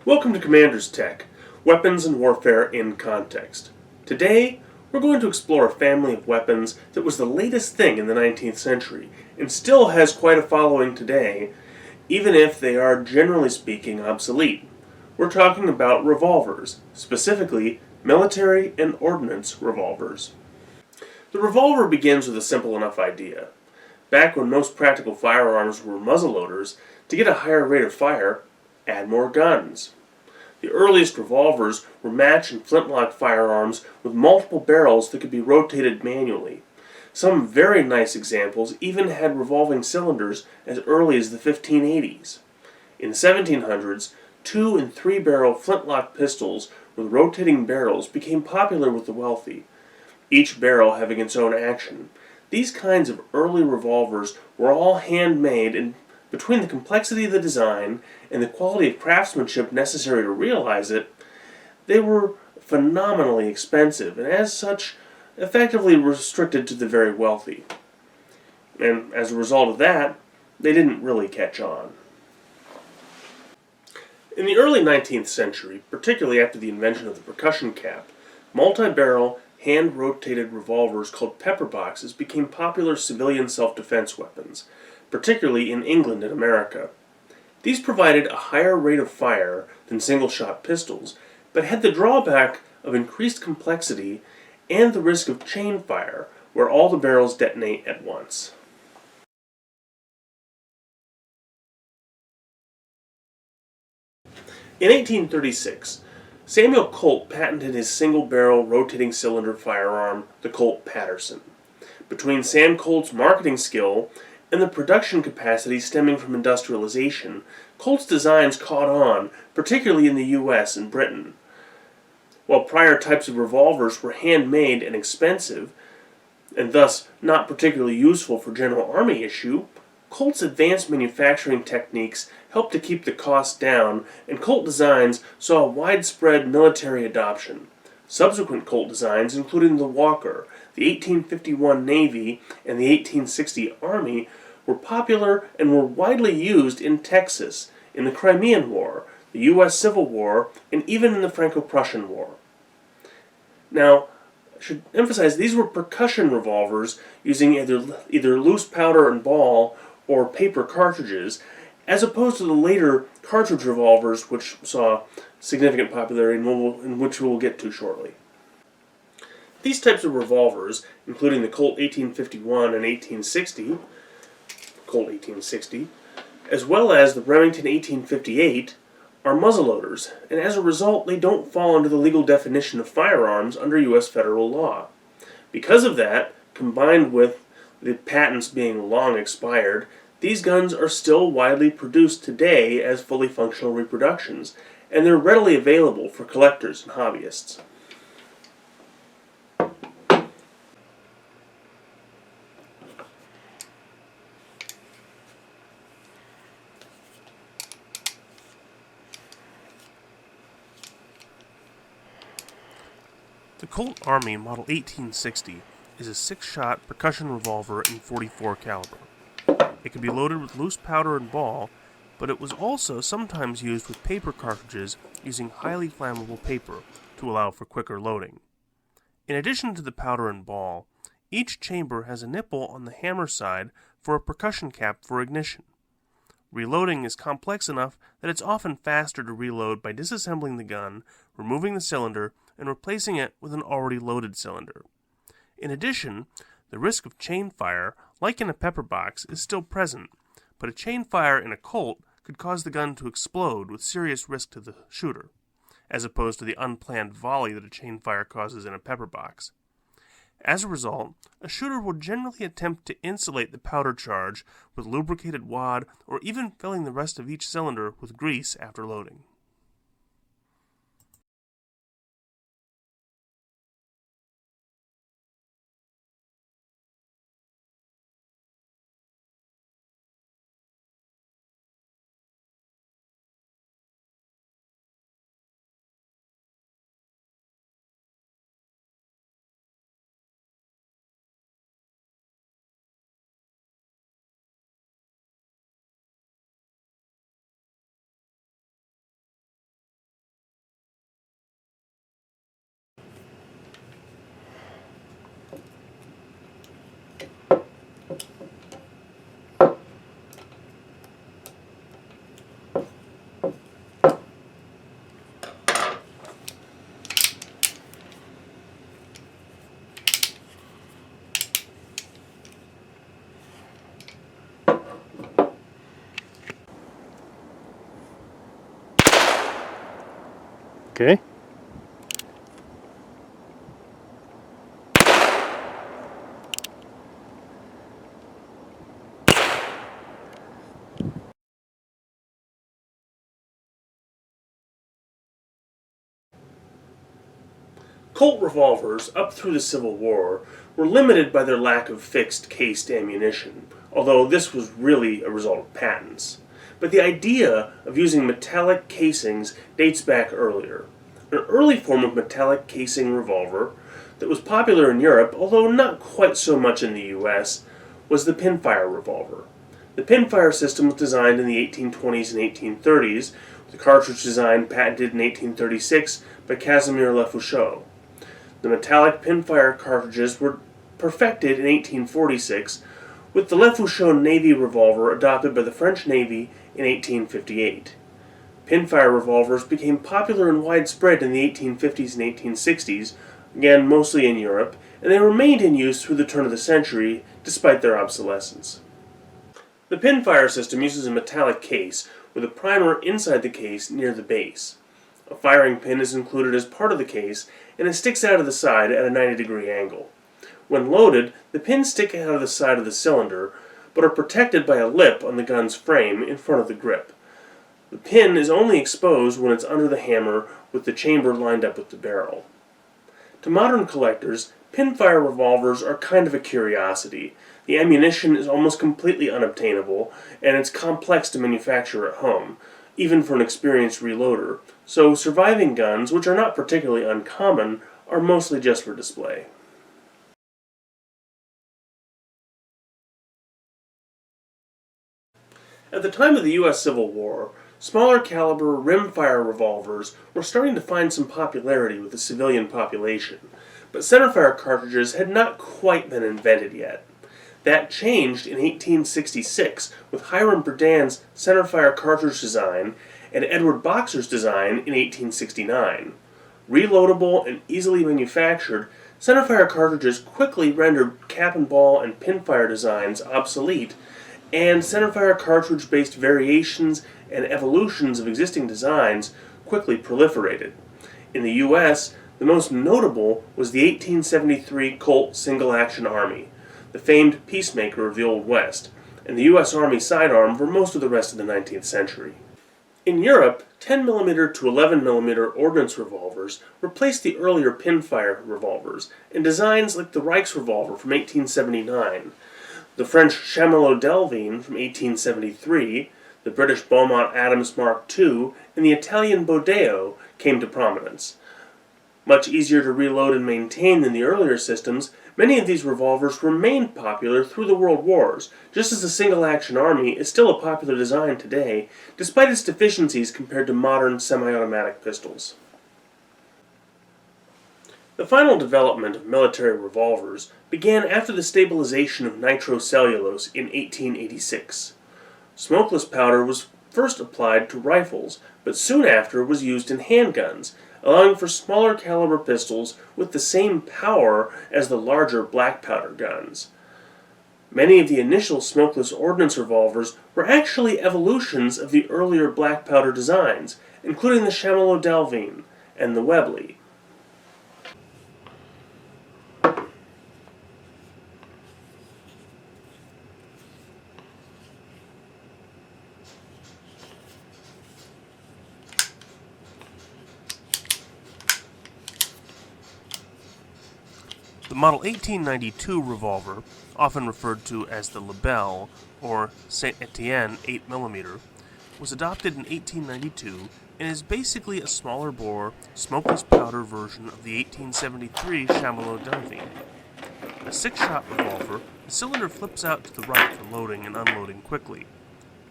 Welcome to Commander's Tech, Weapons and Warfare in Context. Today, we're going to explore a family of weapons that was the latest thing in the 19th century and still has quite a following today, even if they are generally speaking obsolete. We're talking about revolvers, specifically military and ordnance revolvers. The revolver begins with a simple enough idea. Back when most practical firearms were muzzleloaders, to get a higher rate of fire, add more guns. The earliest revolvers were match and flintlock firearms with multiple barrels that could be rotated manually. Some very nice examples even had revolving cylinders as early as the 1580s. In the 1700s, 2 and 3 barrel flintlock pistols with rotating barrels became popular with the wealthy, each barrel having its own action. These kinds of early revolvers were all handmade, and between the complexity of the design and the quality of craftsmanship necessary to realize it, they were phenomenally expensive and as such effectively restricted to the very wealthy. And as a result of that, they didn't really catch on. In the early 19th century, particularly after the invention of the percussion cap, multi-barrel, hand-rotated revolvers called pepper boxes became popular civilian self-defense weapons, particularly in England and America. These provided a higher rate of fire than single-shot pistols, but had the drawback of increased complexity and the risk of chain fire, where all the barrels detonate at once. In 1836, Samuel Colt patented his single-barrel rotating cylinder firearm, the Colt Patterson. Between Sam Colt's marketing skill and the production capacity stemming from industrialization, Colt's designs caught on, particularly in the US and Britain. While prior types of revolvers were handmade and expensive, and thus not particularly useful for general army issue, Colt's advanced manufacturing techniques helped to keep the cost down, and Colt designs saw widespread military adoption. Subsequent Colt designs, including the Walker, the 1851 Navy, and the 1860 Army, were popular and were widely used in Texas, in the Crimean War, the U.S. Civil War, and even in the Franco-Prussian War. Now, I should emphasize these were percussion revolvers using either loose powder and ball or paper cartridges, as opposed to the later cartridge revolvers, which saw significant popularity and which we will get to shortly. These types of revolvers, including the Colt 1851 and 1860, Colt 1860, as well as the Remington 1858, are muzzleloaders, and as a result they don't fall under the legal definition of firearms under U.S. federal law. Because of that, combined with the patents being long expired, these guns are still widely produced today as fully functional reproductions, and they're readily available for collectors and hobbyists. The Colt Army Model 1860 is a 6-shot percussion revolver in .44 caliber. It could be loaded with loose powder and ball, but it was also sometimes used with paper cartridges using highly flammable paper to allow for quicker loading. In addition to the powder and ball, each chamber has a nipple on the hammer side for a percussion cap for ignition. Reloading is complex enough that it's often faster to reload by disassembling the gun, removing the cylinder, and replacing it with an already loaded cylinder. In addition, the risk of chain fire, like in a pepper box, is still present, but a chain fire in a Colt could cause the gun to explode with serious risk to the shooter, as opposed to the unplanned volley that a chain fire causes in a pepper box. As a result, a shooter will generally attempt to insulate the powder charge with lubricated wad or even filling the rest of each cylinder with grease after loading. Okay. Colt revolvers, up through the Civil War, were limited by their lack of fixed cased ammunition, although this was really a result of patents. But the idea of using metallic casings dates back earlier. An early form of metallic casing revolver that was popular in Europe, although not quite so much in the US, was the pinfire revolver. The pinfire system was designed in the 1820s and 1830s, with the cartridge design patented in 1836 by Casimir Lefaucheux. The metallic pinfire cartridges were perfected in 1846, with the Lefaucheux Navy revolver adopted by the French Navy in 1858. Pinfire revolvers became popular and widespread in the 1850s and 1860s, again mostly in Europe, and they remained in use through the turn of the century, despite their obsolescence. The pinfire system uses a metallic case with a primer inside the case near the base. A firing pin is included as part of the case, and it sticks out of the side at a 90-degree angle. When loaded, the pins stick out of the side of the cylinder, but are protected by a lip on the gun's frame in front of the grip. The pin is only exposed when it's under the hammer with the chamber lined up with the barrel. To modern collectors, pinfire revolvers are kind of a curiosity. The ammunition is almost completely unobtainable, and it's complex to manufacture at home, even for an experienced reloader, so surviving guns, which are not particularly uncommon, are mostly just for display. At the time of the U.S. Civil War, smaller caliber rimfire revolvers were starting to find some popularity with the civilian population, but centerfire cartridges had not quite been invented yet. That changed in 1866 with Hiram Berdan's centerfire cartridge design and Edward Boxer's design in 1869. Reloadable and easily manufactured, centerfire cartridges quickly rendered cap and ball and pinfire designs obsolete, and centerfire cartridge-based variations and evolutions of existing designs quickly proliferated. In the U.S., the most notable was the 1873 Colt single-action Army, the famed peacemaker of the Old West, and the U.S. Army sidearm for most of the rest of the 19th century. In Europe, 10mm to 11mm ordnance revolvers replaced the earlier pinfire revolvers in designs like the Reichsrevolver from 1879, the French Chamallow Delvine from 1873, the British Beaumont Adams Mark II, and the Italian Bodeo came to prominence. Much easier to reload and maintain than the earlier systems, many of these revolvers remained popular through the World Wars, just as the single-action Army is still a popular design today, despite its deficiencies compared to modern semi-automatic pistols. The final development of military revolvers began after the stabilization of nitrocellulose in 1886. Smokeless powder was first applied to rifles, but soon after was used in handguns, allowing for smaller caliber pistols with the same power as the larger black powder guns. Many of the initial smokeless ordnance revolvers were actually evolutions of the earlier black powder designs, including the Chamallow Delvine and the Webley. The Model 1892 revolver, often referred to as the Lebel or Saint Etienne 8mm, was adopted in 1892 and is basically a smaller bore, smokeless powder version of the 1873 Chamallow Delvine. A 6-shot revolver, the cylinder flips out to the right for loading and unloading quickly.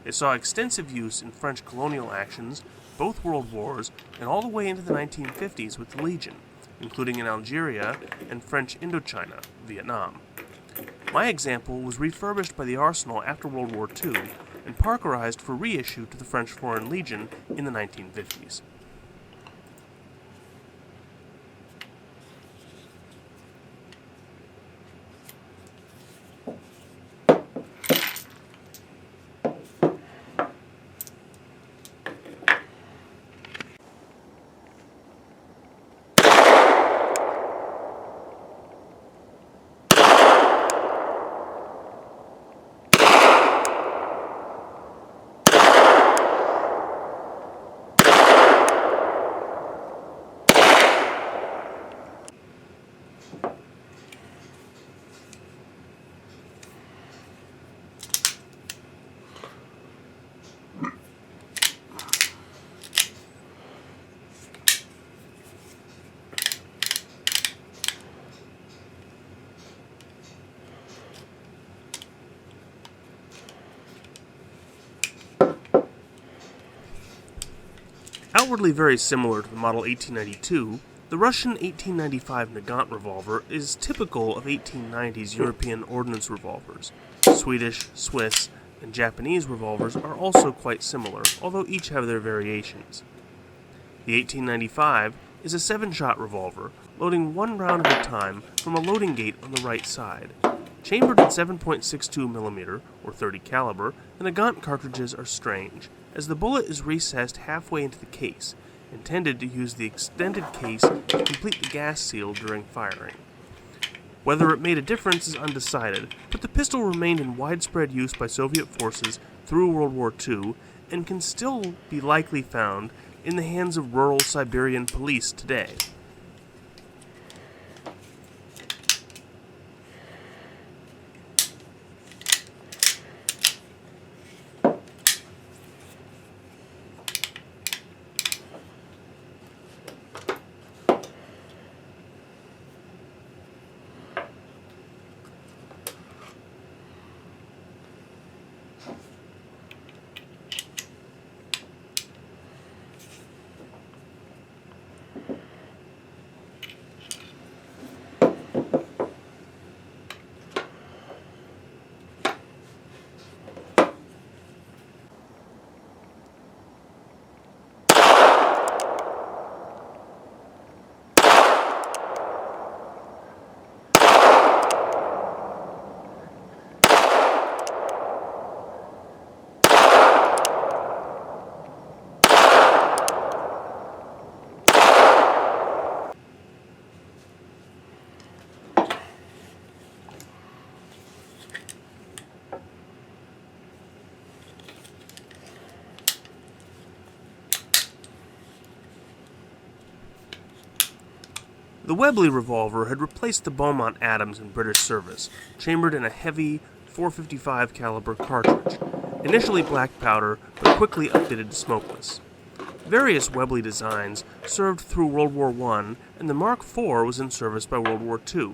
It saw extensive use in French colonial actions, both world wars, and all the way into the 1950s with the Legion, including in Algeria and French Indochina, Vietnam. My example was refurbished by the Arsenal after World War II and Parkerized for reissue to the French Foreign Legion in the 1950s. outwardly very similar to the Model 1892, the Russian 1895 Nagant revolver is typical of 1890s European ordnance revolvers. Swedish, Swiss, and Japanese revolvers are also quite similar, although each have their variations. The 1895 is a 7-shot revolver, loading 1 round at a time from a loading gate on the right side. Chambered at 7.62mm, or .30 caliber, the Nagant cartridges are strange, as the bullet is recessed halfway into the case, intended to use the extended case to complete the gas seal during firing. Whether it made a difference is undecided, but the pistol remained in widespread use by Soviet forces through World War II and can still be likely found in the hands of rural Siberian police today. The Webley revolver had replaced the Beaumont Adams in British service, chambered in a heavy .455 caliber cartridge, initially black powder but quickly updated to smokeless. Various Webley designs served through World War I, and the Mark IV was in service by World War II.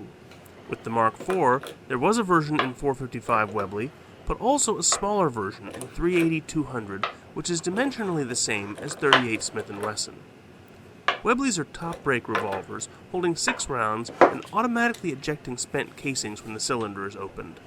With the Mark IV, there was a version in .455 Webley, but also a smaller version in .380-200, which is dimensionally the same as .38 Smith & Wesson. Webleys are top-break revolvers, holding 6 rounds and automatically ejecting spent casings when the cylinder is opened.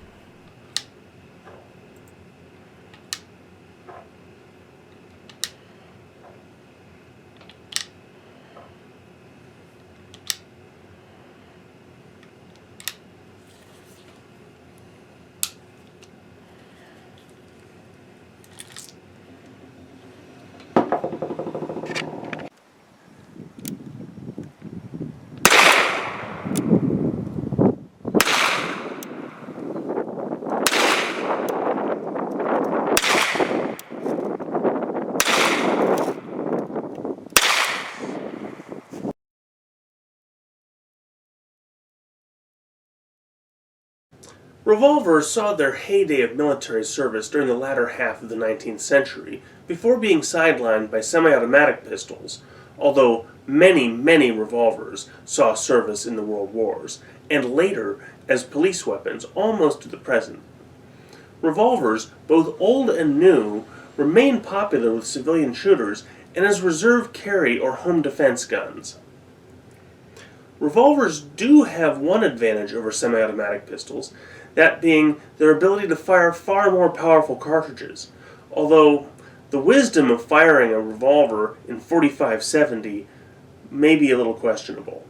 Revolvers saw their heyday of military service during the latter half of the 19th century, before being sidelined by semi-automatic pistols, although many revolvers saw service in the World Wars, and later as police weapons almost to the present. Revolvers, both old and new, remain popular with civilian shooters and as reserve carry or home defense guns. Revolvers do have one advantage over semi-automatic pistols, that being their ability to fire far more powerful cartridges, although the wisdom of firing a revolver in .45-70 may be a little questionable.